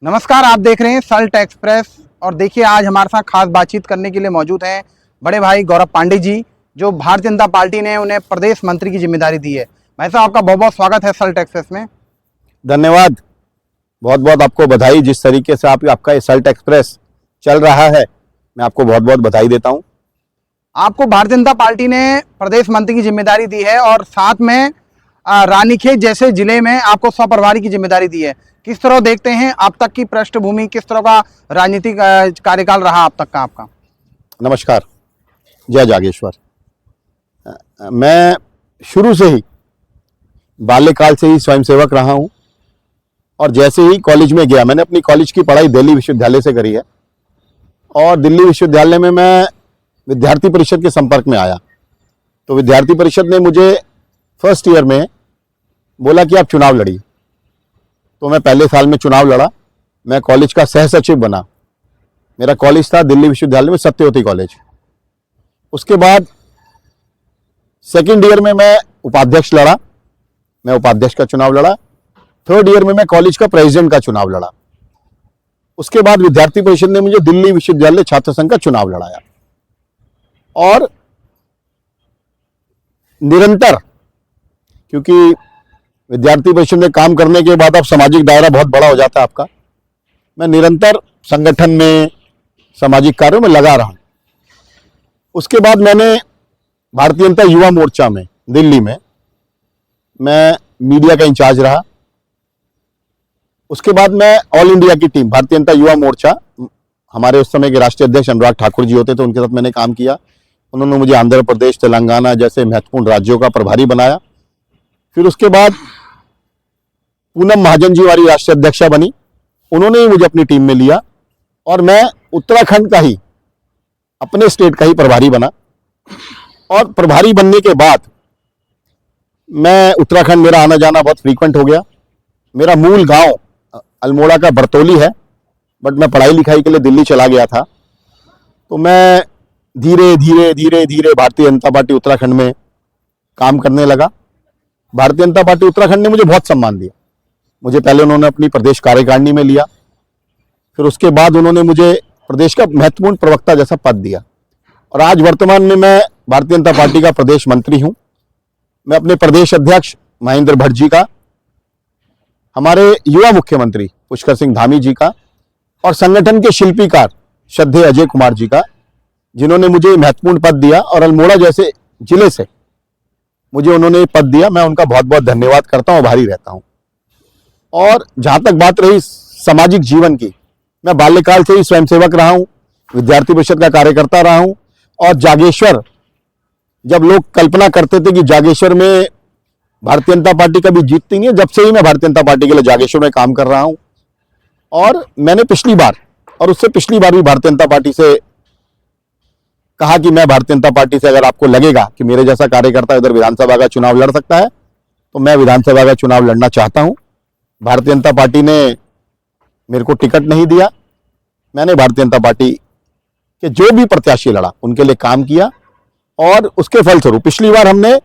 नमस्कार, आप देख रहे हैं सल्ट एक्सप्रेस। और देखिए, आज हमारे साथ खास बातचीत करने के लिए मौजूद हैं बड़े भाई गौरव पांडे जी, जो भारतीय जनता पार्टी ने उन्हें प्रदेश मंत्री की जिम्मेदारी दी है। भाई साहब, आपका बहुत बहुत स्वागत है सल्ट एक्सप्रेस में। धन्यवाद। बहुत बहुत आपको बधाई। जिस तरीके से आपका ये सल्ट एक्सप्रेस चल रहा है, मैं आपको बहुत बहुत बधाई देता हूं। आपको भारतीय जनता पार्टी ने प्रदेश मंत्री की जिम्मेदारी दी है और साथ में रानीखेत जैसे जिले में आपको स्वप्रभारी की जिम्मेदारी दी है। किस तरह देखते हैं अब तक की पृष्ठभूमि, किस तरह का राजनीतिक कार्यकाल रहा अब तक का आपका? नमस्कार, जय जागेश्वर। मैं शुरू से ही बाल्यकाल से ही स्वयंसेवक रहा हूं और जैसे ही कॉलेज में गया, मैंने अपनी कॉलेज की पढ़ाई दिल्ली विश्वविद्यालय से करी है और दिल्ली विश्वविद्यालय में मैं विद्यार्थी परिषद के संपर्क में आया। तो विद्यार्थी परिषद ने मुझे फर्स्ट ईयर में बोला कि आप चुनाव लड़िए। तो मैं पहले साल में चुनाव लड़ा। मैं कॉलेज का सह सचिव बना। मेरा कॉलेज था दिल्ली विश्वविद्यालय में सत्यवती कॉलेज। उसके बाद सेकेंड ईयर में मैं उपाध्यक्ष लड़ा, मैं उपाध्यक्ष का चुनाव लड़ा। थर्ड ईयर में मैं कॉलेज का प्रेसिडेंट का चुनाव लड़ा। उसके बाद विद्यार्थी परिषद ने मुझे दिल्ली विश्वविद्यालय छात्र संघ का चुनाव लड़ाया और निरंतर, क्योंकि विद्यार्थी परिषद में काम करने के बाद अब सामाजिक दायरा बहुत बड़ा हो जाता है आपका, मैं निरंतर संगठन में सामाजिक कार्यों में लगा रहा हूं। उसके बाद मैंने भारतीय जनता युवा मोर्चा में दिल्ली में मैं मीडिया का इंचार्ज रहा। उसके बाद मैं ऑल इंडिया की टीम भारतीय जनता युवा मोर्चा, हमारे उस समय के राष्ट्रीय अध्यक्ष अनुराग ठाकुर जी होते थे, उनके साथ मैंने काम किया। उन्होंने मुझे आंध्र प्रदेश, तेलंगाना जैसे महत्वपूर्ण राज्यों का प्रभारी बनाया। फिर उसके बाद पूनम महाजन जी हमारी राष्ट्रीय अध्यक्षा बनी, उन्होंने ही मुझे अपनी टीम में लिया और मैं उत्तराखंड का ही, अपने स्टेट का ही प्रभारी बना। और प्रभारी बनने के बाद मैं उत्तराखंड, मेरा आना जाना बहुत फ्रीक्वेंट हो गया। मेरा मूल गांव अल्मोड़ा का बरतौली है, बट मैं पढ़ाई लिखाई के लिए दिल्ली चला गया था। तो मैं धीरे धीरे धीरे धीरे भारतीय जनता पार्टी उत्तराखंड में काम करने लगा। भारतीय जनता पार्टी उत्तराखंड ने मुझे बहुत सम्मान दिया। मुझे पहले उन्होंने अपनी प्रदेश कार्यकारिणी में लिया, फिर उसके बाद उन्होंने मुझे प्रदेश का महत्वपूर्ण प्रवक्ता जैसा पद दिया और आज वर्तमान में मैं भारतीय जनता पार्टी का प्रदेश मंत्री हूं। मैं अपने प्रदेश अध्यक्ष महेंद्र भट्ट जी का, हमारे युवा मुख्यमंत्री पुष्कर सिंह धामी जी का और संगठन के शिल्पीकार श्रद्धेय अजय कुमार जी का, जिन्होंने मुझे महत्वपूर्ण पद दिया और अल्मोड़ा जैसे जिले से मुझे उन्होंने पद दिया, मैं उनका बहुत बहुत धन्यवाद करता हूं, आभारी रहता हूं। और जहां तक बात रही सामाजिक जीवन की, मैं बाल्यकाल से ही स्वयंसेवक रहा हूं, विद्यार्थी परिषद का कार्यकर्ता रहा हूं और जागेश्वर, जब लोग कल्पना करते थे कि जागेश्वर में भारतीय जनता पार्टी कभी जीतती नहीं है, जब से ही मैं भारतीय जनता पार्टी के लिए जागेश्वर में काम कर रहा हूं। और मैंने पिछली बार और उससे पिछली बार भी भारतीय जनता पार्टी से कहा कि मैं भारतीय जनता पार्टी से, अगर आपको लगेगा कि मेरे जैसा कार्यकर्ता इधर विधानसभा का चुनाव लड़ सकता है तो मैं विधानसभा का चुनाव लड़ना चाहता हूं। भारतीय जनता पार्टी ने मेरे को टिकट नहीं दिया। मैंने भारतीय जनता पार्टी के जो भी प्रत्याशी लड़ा उनके लिए काम किया और उसके फलस्वरूप पिछली बार हमने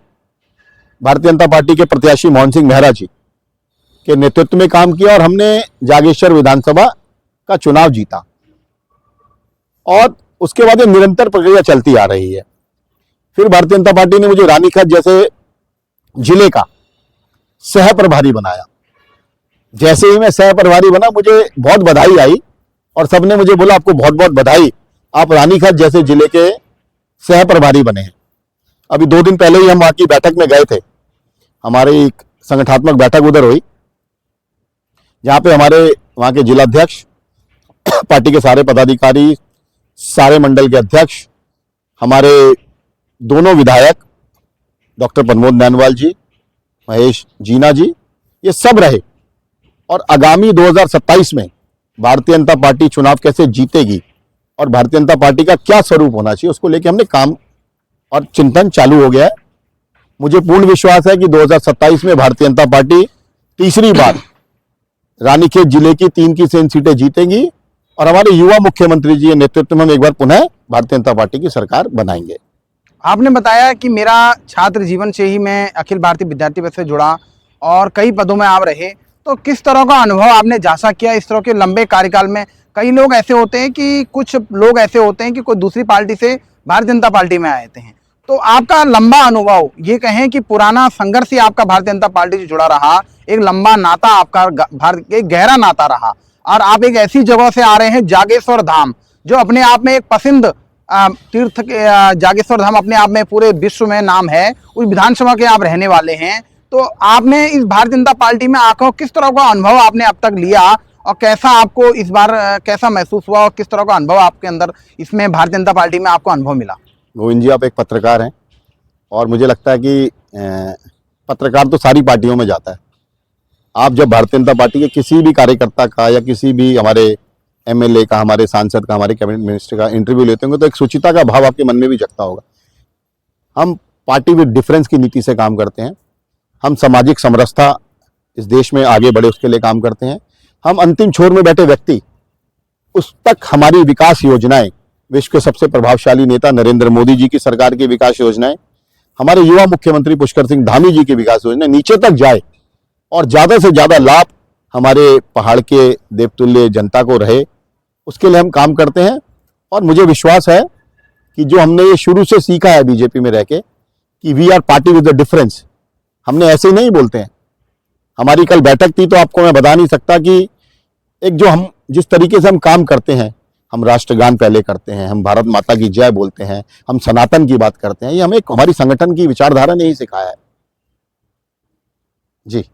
भारतीय जनता पार्टी के प्रत्याशी मोहन सिंह मेहरा जी के नेतृत्व में काम किया और हमने जागेश्वर विधानसभा का चुनाव जीता। और उसके बाद ये निरंतर प्रक्रिया चलती आ रही है। फिर भारतीय जनता पार्टी ने मुझे रानीखेत जैसे जिले का सह प्रभारी बनाया। जैसे ही मैं सह प्रभारी बना, मुझे बहुत बधाई आई और सबने मुझे बोला आपको बहुत बहुत बधाई, आप रानीखेत जैसे जिले के सह प्रभारी बने हैं। अभी 2 दिन पहले ही हम वहां की बैठक में गए थे, हमारी एक संगठनात्मक बैठक उधर हुई, जहां पे हमारे वहां के जिलाध्यक्ष, पार्टी के सारे पदाधिकारी, सारे मंडल के अध्यक्ष, हमारे दोनों विधायक डॉक्टर प्रमोद नैनवाल जी, महेश जीना जी, ये सब रहे। और आगामी 2027 में भारतीय जनता पार्टी चुनाव कैसे जीतेगी और भारतीय जनता पार्टी का क्या स्वरूप होना चाहिए, उसको लेकर हमने काम और चिंतन चालू हो गया है। मुझे पूर्ण विश्वास है कि 2027 में भारतीय जनता पार्टी तीसरी बार रानीखेत जिले की 3 की 3 सीटें जीतेंगी और हमारे युवा मुख्यमंत्री जी के नेतृत्व में हम एक बार पुनः भारतीय जनता पार्टी की सरकार बनाएंगे। आपने बताया कि मेरा छात्र जीवन से ही मैं अखिल भारतीय विद्यार्थी परिषद से जुड़ा और कई पदों में आप रहे। तो किस तरह का अनुभव आपने जांचा किया इस तरह के लंबे कार्यकाल में? कई लोग ऐसे होते हैं कि कुछ लोग ऐसे होते हैं कि कोई दूसरी पार्टी से भारतीय जनता पार्टी में आए थे, तो आपका लंबा अनुभव, ये कहें कि पुराना संघर्ष ही आपका भारतीय जनता पार्टी से जुड़ा रहा, एक लंबा नाता आपका एक गहरा नाता रहा, और आप एक ऐसी जगह से आ रहे हैं जागेश्वर धाम, जो अपने आप में एक पसंद तीर्थ के जागेश्वर धाम अपने आप में पूरे विश्व में नाम है, उस विधानसभा के आप रहने वाले हैं। तो आपने इस भारतीय जनता पार्टी में आकर किस तरह का अनुभव आपने अब तक लिया, और कैसा आपको इस बार कैसा महसूस हुआ, और किस तरह का अनुभव आपके अंदर इसमें भारतीय जनता पार्टी में आपको अनुभव मिला? गोविंद जी, आप एक पत्रकार हैं और मुझे लगता है कि पत्रकार तो सारी पार्टियों में जाता है। आप जब भारतीय जनता पार्टी के किसी भी कार्यकर्ता का या किसी भी हमारे एमएलए का, हमारे सांसद का, हमारे कैबिनेट मिनिस्टर का इंटरव्यू लेते होंगे तो एक सुचिता का भाव आपके मन में भी जगता होगा। हम पार्टी विद डिफरेंस की नीति से काम करते हैं। हम सामाजिक समरसता इस देश में आगे बढ़े उसके लिए काम करते हैं। हम अंतिम छोर में बैठे व्यक्ति उस तक हमारी विकास योजनाएं, विश्व के सबसे प्रभावशाली नेता नरेंद्र मोदी जी की सरकार की विकास योजनाएं, हमारे युवा मुख्यमंत्री पुष्कर सिंह धामी जी की विकास योजना नीचे तक जाए और ज्यादा से ज्यादा लाभ हमारे पहाड़ के देवतुल्य जनता को रहे, उसके लिए हम काम करते हैं। और मुझे विश्वास है कि जो हमने ये शुरू से सीखा है बीजेपी में रह के कि we are party with the difference, हमने ऐसे ही नहीं बोलते हैं। हमारी कल बैठक थी तो आपको मैं बता नहीं सकता कि एक जो हम जिस तरीके से हम काम करते हैं, हम राष्ट्रगान पहले करते हैं, हम भारत माता की जय बोलते हैं, हम सनातन की बात करते हैं, ये हमें हमारी संगठन की विचारधारा ने ही सिखाया है जी।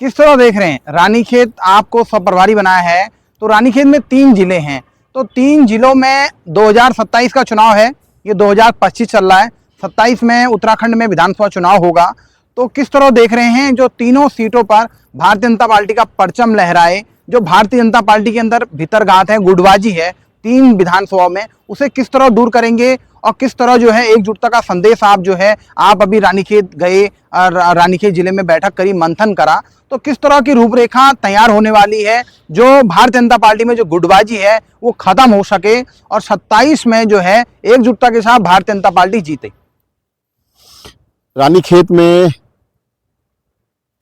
किस तरह देख रहे हैं? रानीखेत आपको प्रभारी बनाया है, तो रानीखेत में 3 जिले हैं, तो 3 जिलों में 2027 का चुनाव है, ये 2025 चल रहा है, 27 में उत्तराखंड में विधानसभा चुनाव होगा, तो किस तरह देख रहे हैं जो तीनों सीटों पर भारतीय जनता पार्टी का परचम लहराए, जो भारतीय जनता पार्टी के अंदर भीतरघात है, गुटबाजी है 3 विधानसभा में, उसे किस तरह दूर करेंगे, और किस तरह जो है एकजुटता का संदेश आप जो है, आप अभी रानीखेत गए और रानीखेत जिले में बैठक करी, मंथन करा, तो किस तरह की रूपरेखा तैयार होने वाली है जो भारतीय जनता पार्टी में जो गुटबाजी है वो खत्म हो सके और 27 में जो है एकजुटता के साथ भारतीय जनता पार्टी जीते? रानीखेत में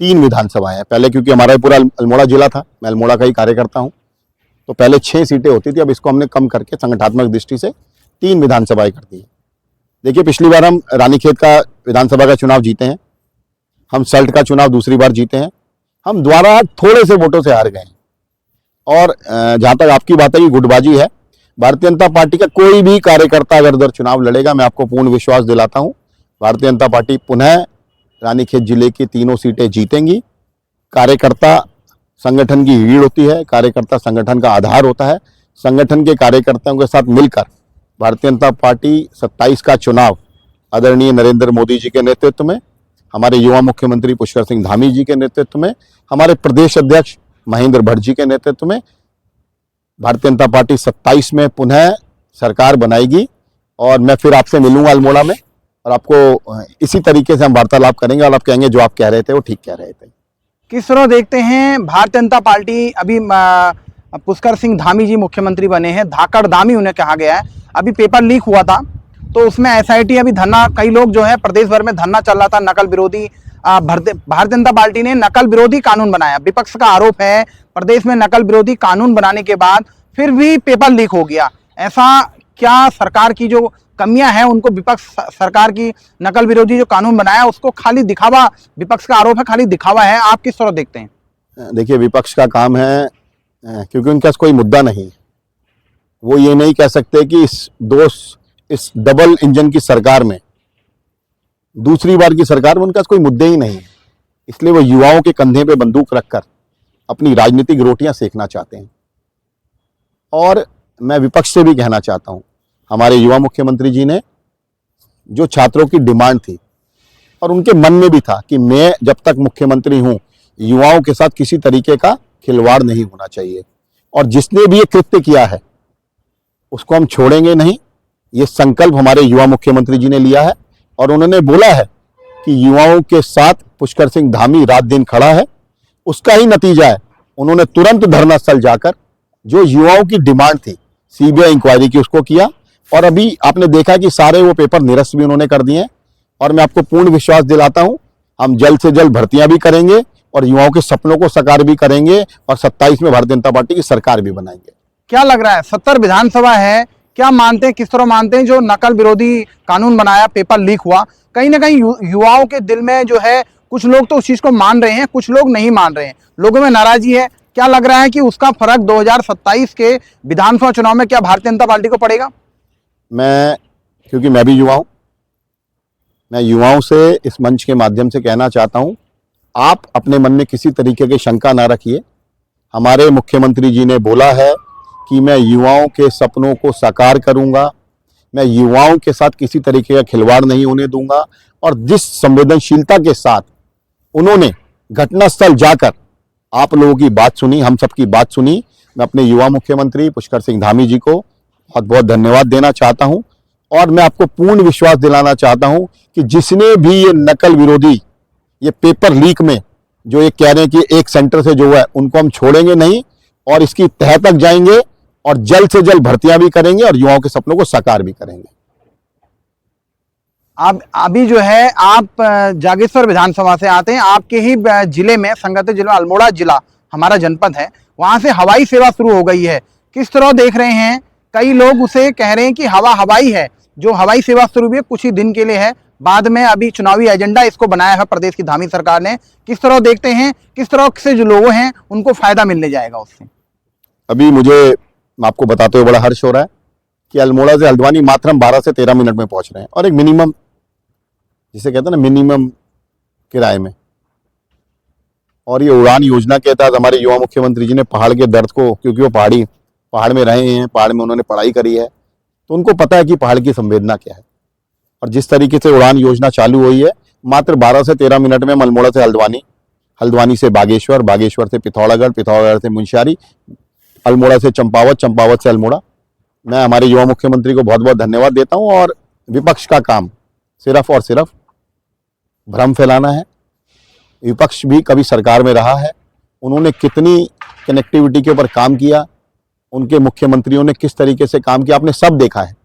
3 विधानसभाएं हैं पहले, क्योंकि हमारा पूरा अल्मोड़ा जिला था, मैं अल्मोड़ा का ही कार्यकर्ता हूं, तो पहले 6 सीटें होती थी, अब इसको हमने कम करके संगठनात्मक दृष्टि से 3 विधानसभाएं कर दी है। देखिए, पिछली बार हम रानीखेत का विधानसभा का चुनाव जीते हैं, हम सल्ट का चुनाव दूसरी बार जीते हैं, हम द्वारा थोड़े से वोटों से हार गए हैं। और जहां तक आपकी बात है कि गुटबाजी है, भारतीय जनता पार्टी का कोई भी कार्यकर्ता अगर उधर चुनाव लड़ेगा, मैं आपको पूर्ण विश्वास दिलाता हूं, भारतीय जनता पार्टी पुनः रानीखेत जिले की 3 सीटें जीतेंगी। कार्यकर्ता संगठन की रीढ़ होती है, कार्यकर्ता संगठन का आधार होता है। संगठन के कार्यकर्ताओं के साथ मिलकर भारतीय जनता पार्टी 27 का चुनाव आदरणीय नरेंद्र मोदी जी के नेतृत्व में, हमारे युवा मुख्यमंत्री पुष्कर सिंह धामी जी के नेतृत्व में, हमारे प्रदेश अध्यक्ष महेंद्र भट्ट जी के नेतृत्व में भारतीय जनता पार्टी 27 में पुनः सरकार बनाएगी। और मैं फिर आपसे मिलूंगा अल्मोड़ा में और आपको इसी तरीके से हम वार्तालाप करेंगे और आप कहेंगे जो आप कह रहे थे वो ठीक कह रहे थे। किस तरह देखते हैं भारतीय जनता पार्टी, अभी पुष्कर सिंह धामी जी मुख्यमंत्री बने हैं, धाकड़ धामी उन्हें कहा गया है, अभी पेपर लीक हुआ था तो उसमें एसआईटी अभी धरना, कई लोग जो है प्रदेश भर में धरना चल रहा था, नकल विरोधी, भारतीय जनता पार्टी ने नकल विरोधी कानून बनाया, विपक्ष का आरोप है प्रदेश में नकल विरोधी कानून बनाने के बाद फिर भी पेपर लीक हो गया। ऐसा क्या सरकार की जो कमियां हैं उनको विपक्ष सरकार की नकल विरोधी जो कानून बनाया उसको खाली दिखावा, विपक्ष का आरोप है खाली दिखावा है, आप किस तरह देखते हैं? देखिए, विपक्ष का काम है, क्योंकि उनके पास कोई मुद्दा नहीं, वो ये नहीं कह सकते कि इस डबल इंजन की सरकार में, दूसरी बार की सरकार में उनके पास कोई मुद्दे ही नहीं है, इसलिए वो युवाओं के कंधे पे बंदूक रखकर अपनी राजनीतिक रोटियां सेकना चाहते हैं। और मैं विपक्ष से भी कहना चाहता हूं, हमारे युवा मुख्यमंत्री जी ने जो छात्रों की डिमांड थी और उनके मन में भी था कि मैं जब तक मुख्यमंत्री हूं युवाओं के साथ किसी तरीके का खिलवाड़ नहीं होना चाहिए, और जिसने भी ये कृत्य किया है उसको हम छोड़ेंगे नहीं, ये संकल्प हमारे युवा मुख्यमंत्री जी ने लिया है। और उन्होंने बोला है कि युवाओं के साथ पुष्कर सिंह धामी रात दिन खड़ा है, उसका ही नतीजा है उन्होंने तुरंत धरना स्थल जाकर जो युवाओं की डिमांड थी सीबीआई इंक्वायरी की उसको किया, और अभी आपने देखा कि सारे वो पेपर निरस्त भी उन्होंने कर दिए। और मैं आपको पूर्ण विश्वास दिलाता हूं, हम जल्द से जल्द भर्तियां भी करेंगे और युवाओं के सपनों को साकार भी करेंगे और 27 में भारतीय जनता पार्टी की सरकार भी बनाएंगे। क्या लग रहा है 70 विधानसभा है, क्या मानते हैं, किस तरह मानते हैं जो नकल विरोधी कानून बनाया, पेपर लीक हुआ, कहीं ना कहीं युवाओं के दिल में जो है कुछ लोग तो उस चीज को मान रहे हैं, कुछ लोग नहीं मान रहे हैं, लोगों में नाराजगी है। क्या लग रहा है कि उसका फर्क 2027 के विधानसभा चुनाव में क्या भारतीय जनता पार्टी को पड़ेगा? क्योंकि मैं भी युवा हूं, मैं युवाओं से इस मंच के माध्यम से कहना चाहता हूं, आप अपने मन में किसी तरीके की शंका ना रखिए। हमारे मुख्यमंत्री जी ने बोला है कि मैं युवाओं के सपनों को साकार करूंगा, मैं युवाओं के साथ किसी तरीके का खिलवाड़ नहीं होने दूंगा। और जिस संवेदनशीलता के साथ उन्होंने घटनास्थल जाकर आप लोगों की बात सुनी, हम सबकी बात सुनी, मैं अपने युवा मुख्यमंत्री पुष्कर सिंह धामी जी को बहुत बहुत धन्यवाद देना चाहता हूं। और मैं आपको पूर्ण विश्वास दिलाना चाहता हूं कि जिसने भी ये नकल विरोधी, ये पेपर लीक में जो ये कह रहे हैं कि एक सेंटर से जो है उनको हम छोड़ेंगे नहीं और इसकी तह तक जाएंगे और जल्द से जल्द भर्तियां भी करेंगे और युवाओं के सपनों को साकार भी करेंगे। आप अभी जो है आप जागेश्वर विधानसभा से आते हैं, आपके ही जिले में, संगठित जिला अल्मोड़ा जिला हमारा जनपद है, वहां से हवाई सेवा शुरू हो गई है। किस तरह देख रहे हैं? कई लोग उसे कह रहे हैं कि हवाई है, जो हवाई सेवा शुरू हुई है कुछ ही दिन के लिए है, बाद में अभी चुनावी एजेंडा इसको बनाया है प्रदेश की धामी सरकार ने। किस तरह देखते हैं, किस तरह से जो लोग हैं उनको फायदा मिलने जाएगा उससे? अभी मुझे आपको बताते हुए बड़ा हर्ष हो रहा है कि अल्मोड़ा से हल्द्वानी मात्र हम 12 से 13 मिनट में पहुंच रहे हैं, और एक मिनिमम, जिसे कहते हैं ना, मिनिमम किराए में। और ये उड़ान योजना के तहत हमारे युवा मुख्यमंत्री जी ने पहाड़ के दर्द को, क्योंकि वो पहाड़ में रहे हैं, पहाड़ में उन्होंने पढ़ाई करी है, तो उनको पता है कि पहाड़ की संवेदना क्या है। और जिस तरीके से उड़ान योजना चालू हुई है, मात्र 12 से 13 मिनट में हम अल्मोड़ा से हल्द्वानी, हल्द्वानी से बागेश्वर, बागेश्वर से पिथौरागढ़, पिथौरागढ़ से मुंशियारी, अल्मोड़ा से चंपावत, चंपावत से अल्मोड़ा। मैं हमारे युवा मुख्यमंत्री को बहुत बहुत धन्यवाद देता हूं। और विपक्ष का काम सिर्फ और सिर्फ भ्रम फैलाना है। विपक्ष भी कभी सरकार में रहा है, उन्होंने कितनी कनेक्टिविटी के ऊपर काम किया, उनके मुख्यमंत्रियों ने किस तरीके से काम किया, आपने सब देखा है।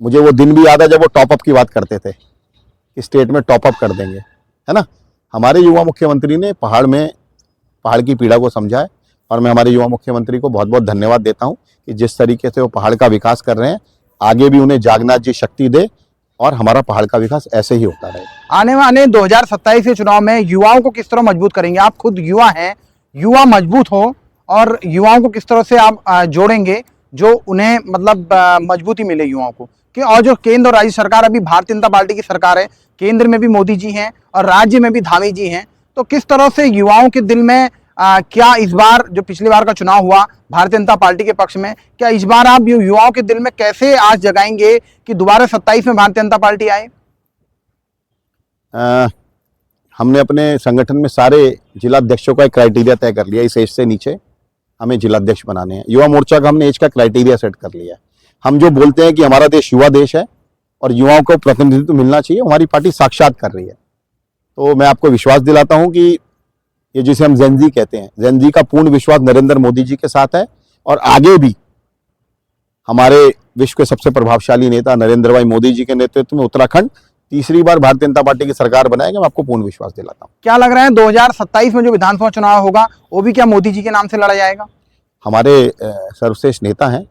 मुझे वो दिन भी याद है जब वो टॉपअप की बात करते थे कि स्टेट में टॉपअप कर देंगे, है ना। हमारे युवा मुख्यमंत्री ने पहाड़ की पीड़ा को समझा है, और मैं हमारे युवा मुख्यमंत्री को बहुत बहुत धन्यवाद देता हूं कि जिस तरीके से वो पहाड़ का विकास कर रहे हैं, आगे भी उन्हें जागनाथ जी शक्ति दे और हमारा पहाड़ का विकास ऐसे ही होता रहे। आने वाले 2027 के चुनाव में युवाओं को किस तरह मजबूत करेंगे? आप खुद युवा हैं, युवा मजबूत हो, और युवाओं को किस तरह से आप जोड़ेंगे जो उन्हें मतलब मजबूती मिले युवाओं को? कि और जो केंद्र और राज्य सरकार, अभी भारतीय जनता पार्टी की सरकार है, केंद्र में भी मोदी जी हैं और राज्य में भी धामी जी हैं, तो किस तरह से युवाओं के दिल में क्या इस बार जो पिछली बार का चुनाव हुआ भारतीय जनता पार्टी के पक्ष में, क्या इस बार आप युवाओं के दिल में कैसे आस जगाएंगे कि दोबारा 27 में भारतीय जनता पार्टी आए? हमने अपने संगठन में सारे जिलाध्यक्षों का एक क्राइटेरिया तय कर लिया, इस एज से नीचे हमें जिलाध्यक्ष बनाने हैं। युवा मोर्चा का हमने एज का क्राइटेरिया सेट कर लिया है। हम जो बोलते हैं कि हमारा देश युवा देश है और युवाओं को प्रतिनिधित्व मिलना चाहिए, हमारी पार्टी साक्षात कर रही है। तो मैं आपको विश्वास दिलाता हूं कि ये जिसे हम जेन जी कहते हैं, जेन जी का पूर्ण विश्वास नरेंद्र मोदी जी के साथ है, और आगे भी हमारे विश्व के सबसे प्रभावशाली नेता नरेंद्र भाई मोदी जी के नेतृत्व में उत्तराखंड तीसरी बार भारतीय जनता पार्टी की सरकार बनाएगा। मैं आपको पूर्ण विश्वास दिलाता हूं। क्या लग रहा है 2027 में जो विधानसभा चुनाव होगा वो भी क्या मोदी जी के नाम से लड़ा जाएगा? हमारे सर्वश्रेष्ठ नेता हैं,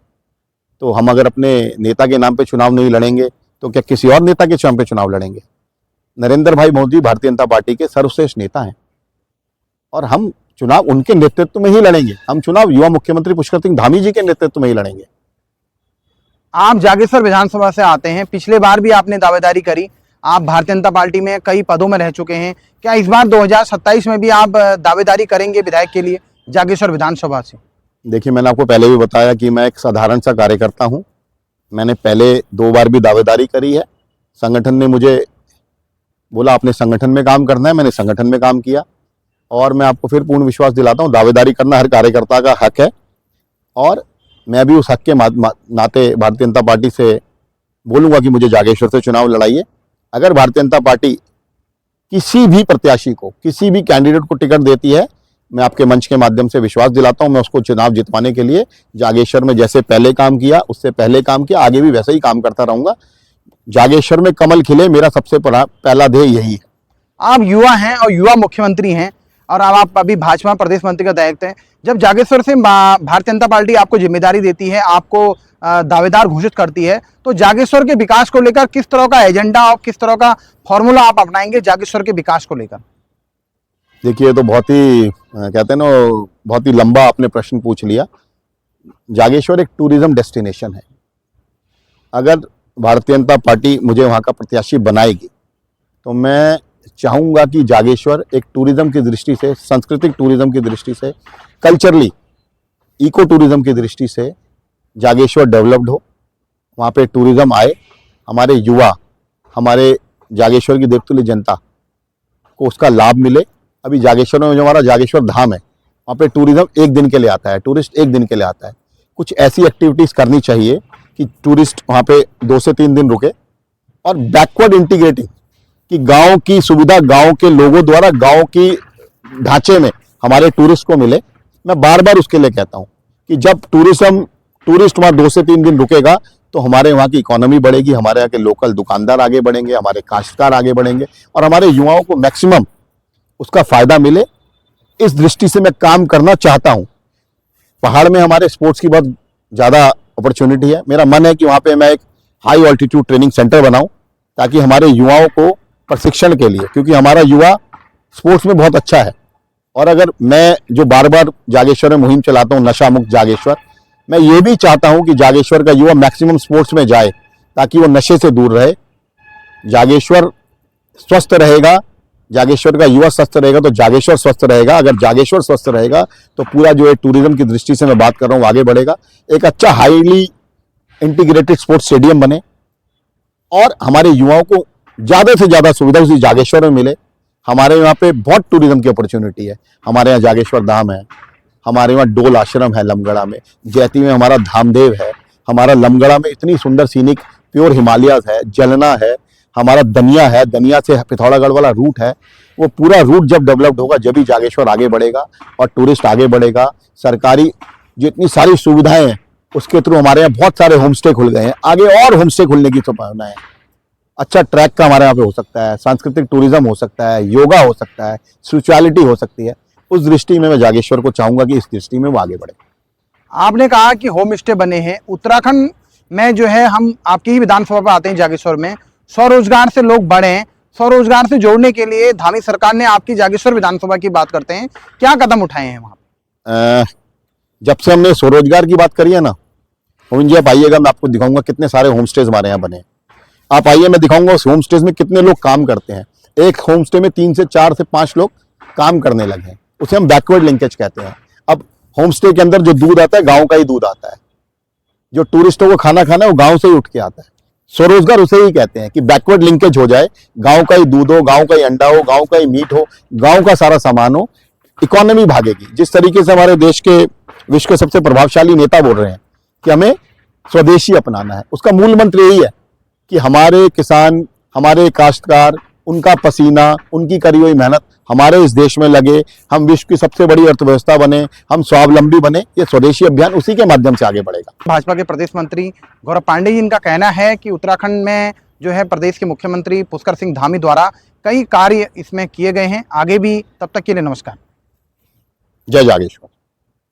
तो हम अगर अपने नेता के नाम पे चुनाव नहीं लड़ेंगे तो क्या किसी और नेता के नाम पे चुनाव लड़ेंगे? नरेंद्र भाई मोदी भारतीय जनता पार्टी के सर्वश्रेष्ठ नेता हैं और हम चुनाव उनके नेतृत्व में ही लड़ेंगे। हम चुनाव युवा मुख्यमंत्री पुष्कर सिंह धामी जी के नेतृत्व में ही लड़ेंगे। आप जागेश्वर विधानसभा से आते हैं, पिछले बार भी आपने दावेदारी करी, आप भारतीय जनता पार्टी में कई पदों में रह चुके हैं, क्या इस बार 2027 में भी आप दावेदारी करेंगे विधायक के लिए जागेश्वर विधानसभा से? देखिए, मैंने आपको पहले भी बताया कि मैं एक साधारण सा कार्यकर्ता हूं। मैंने पहले 2 बार भी दावेदारी करी है। संगठन ने मुझे बोला आपने संगठन में काम करना है, मैंने संगठन में काम किया, और मैं आपको फिर पूर्ण विश्वास दिलाता हूं, दावेदारी करना हर कार्यकर्ता का हक है, और मैं भी उस हक के नाते भारतीय जनता पार्टी से बोलूंगा कि मुझे जागेश्वर से चुनाव लड़ाइए। अगर भारतीय जनता पार्टी किसी भी प्रत्याशी को, किसी भी कैंडिडेट को टिकट देती है, मैं आपके मंच के माध्यम से विश्वास दिलाता हूं, मैं उसको चुनाव जितवाने के लिए जागेश्वर में जैसे पहले काम किया, उससे पहले काम किया, आगे भी वैसे ही काम करता रहूंगा। जागेश्वर में कमल खिले, मेरा सबसे पहला ध्येय यही है। आप युवा हैं और युवा मुख्यमंत्री हैं और अब आप अभी भाजपा प्रदेश मंत्री का दायित्व है। जब जागेश्वर से भारतीय जनता पार्टी आपको जिम्मेदारी देती है, आपको दावेदार घोषित करती है, तो जागेश्वर के विकास को लेकर किस तरह का एजेंडा और किस तरह का फॉर्मूला आप अपनाएंगे जागेश्वर के विकास को लेकर? देखिए, ये तो बहुत ही कहते हैं ना, बहुत ही लंबा आपने प्रश्न पूछ लिया। जागेश्वर एक टूरिज्म डेस्टिनेशन है। अगर भारतीय जनता पार्टी मुझे वहाँ का प्रत्याशी बनाएगी तो मैं चाहूँगा कि जागेश्वर एक टूरिज्म की दृष्टि से, सांस्कृतिक टूरिज्म की दृष्टि से, कल्चरली इको टूरिज्म की दृष्टि से जागेश्वर डेवलप्ड हो। वहाँ पे टूरिज्म आए, हमारे युवा, हमारे जागेश्वर की देवतुल्य जनता को उसका लाभ मिले। अभी जागेश्वर में जो हमारा जागेश्वर धाम है, वहाँ पे टूरिज्म एक दिन के लिए आता है, टूरिस्ट एक दिन के लिए आता है। कुछ ऐसी एक्टिविटीज़ करनी चाहिए कि टूरिस्ट वहाँ पे 2 से 3 दिन रुके, और बैकवर्ड इंटीग्रेटिंग कि गांव की सुविधा गांव के लोगों द्वारा गांव की ढांचे में हमारे टूरिस्ट को मिले। मैं बार बार उसके लिए कहता हूँ कि जब टूरिस्ट वहाँ 2 से 3 दिन रुकेगा तो हमारे वहाँ की इकोनॉमी बढ़ेगी, हमारे यहाँ के लोकल दुकानदार आगे बढ़ेंगे, हमारे काश्तकार आगे बढ़ेंगे और हमारे युवाओं को मैक्सिमम उसका फायदा मिले। इस दृष्टि से मैं काम करना चाहता हूँ। पहाड़ में हमारे स्पोर्ट्स की बहुत ज़्यादा अपॉर्चुनिटी है। मेरा मन है कि वहाँ पे मैं एक हाई ऑल्टीट्यूड ट्रेनिंग सेंटर बनाऊँ ताकि हमारे युवाओं को प्रशिक्षण के लिए, क्योंकि हमारा युवा स्पोर्ट्स में बहुत अच्छा है। और अगर मैं जो बार बार जागेश्वर में मुहिम चलाता हूँ नशा मुक्त जागेश्वर, मैं ये भी चाहता हूँ कि जागेश्वर का युवा मैक्सिमम स्पोर्ट्स में जाए ताकि वो नशे से दूर रहे। जागेश्वर स्वस्थ रहेगा, जागेश्वर का युवा स्वस्थ रहेगा तो जागेश्वर स्वस्थ रहेगा। अगर जागेश्वर स्वस्थ रहेगा तो पूरा जो है टूरिज्म की दृष्टि से मैं बात कर रहा हूँ आगे बढ़ेगा। एक अच्छा हाईली इंटीग्रेटेड स्पोर्ट्स स्टेडियम बने और हमारे युवाओं को ज़्यादा से ज़्यादा सुविधा उसी जागेश्वर में मिले। हमारे यहाँ पे बहुत टूरिज्म की अपॉर्चुनिटी है। हमारे यहाँ जागेश्वर धाम है, हमारे यहाँ डोल आश्रम है लमगड़ा में, जैती में हमारा धामदेव है, हमारा लमगड़ा में इतनी सुंदर सीनिक प्योर हिमालयाज है, जलना है, हमारा दनिया है, दनिया से पिथौरागढ़ वाला रूट है। वो पूरा रूट जब डेवलप्ड होगा जब ही जागेश्वर आगे बढ़ेगा और टूरिस्ट आगे बढ़ेगा। सरकारी जितनी सारी सुविधाएं हैं उसके थ्रू हमारे यहाँ बहुत सारे होम स्टे खुल गए हैं, आगे और होम स्टे खुलने की संभावना है। अच्छा ट्रैक का हमारे यहाँ पे हो सकता है, सांस्कृतिक टूरिज्म हो सकता है, योगा हो सकता है, स्पिरिचुअलिटी हो सकती है। उस दृष्टि में मैं जागेश्वर को चाहूंगा कि इस दृष्टि में वो आगे बढ़े। आपने कहा कि होम स्टे बने हैं उत्तराखंड में, जो है हम आपकी ही विधानसभा पर आते हैं जागेश्वर में, स्वरोजगार से लोग बढ़े, स्वरोजगार से जोड़ने के लिए धामी सरकार ने आपकी जागेश्वर विधानसभा की बात करते हैं, क्या कदम उठाए हैं वहाँ पे? जब से हमने स्वरोजगार की बात करी है ना, मोहन जी आप आइएगा, मैं आपको दिखाऊंगा कितने सारे होम स्टेज हमारे यहाँ बने। आप आइए, मैं दिखाऊंगा उस होम स्टेज में कितने लोग काम करते हैं। एक होम स्टे में 3 से 4 से 5 लोग काम करने लगे हैं, उसे हम बैकवर्ड लिंकेज कहते हैं। अब होम स्टे के अंदर जो दूध आता है गांव का ही दूध आता है, जो टूरिस्टों को खाना खाना है वो गांव से ही उठ के आता है। स्वरोजगार उसे ही कहते हैं कि बैकवर्ड लिंकेज हो जाए, गांव का ही दूध हो, गांव का ही अंडा हो, गांव का ही मीट हो, गांव का सारा सामान हो, इकोनॉमी भागेगी। जिस तरीके से हमारे देश के विश्व के सबसे प्रभावशाली नेता बोल रहे हैं कि हमें स्वदेशी अपनाना है, उसका मूल मंत्र यही है कि हमारे किसान, हमारे काश्तकार, उनका पसीना, उनकी करी हुई मेहनत हमारे इस देश में लगे, हम विश्व की सबसे बड़ी अर्थव्यवस्था बने, हम स्वावलंबी बने। ये स्वदेशी अभियान उसी के माध्यम से आगे बढ़ेगा। भाजपा के प्रदेश मंत्री गौरव पांडे जी, इनका कहना है कि उत्तराखंड में जो है प्रदेश के मुख्यमंत्री पुष्कर सिंह धामी द्वारा कई कार्य इसमें किए गए हैं। आगे भी, तब तक के लिए नमस्कार। जय जागेश्वर।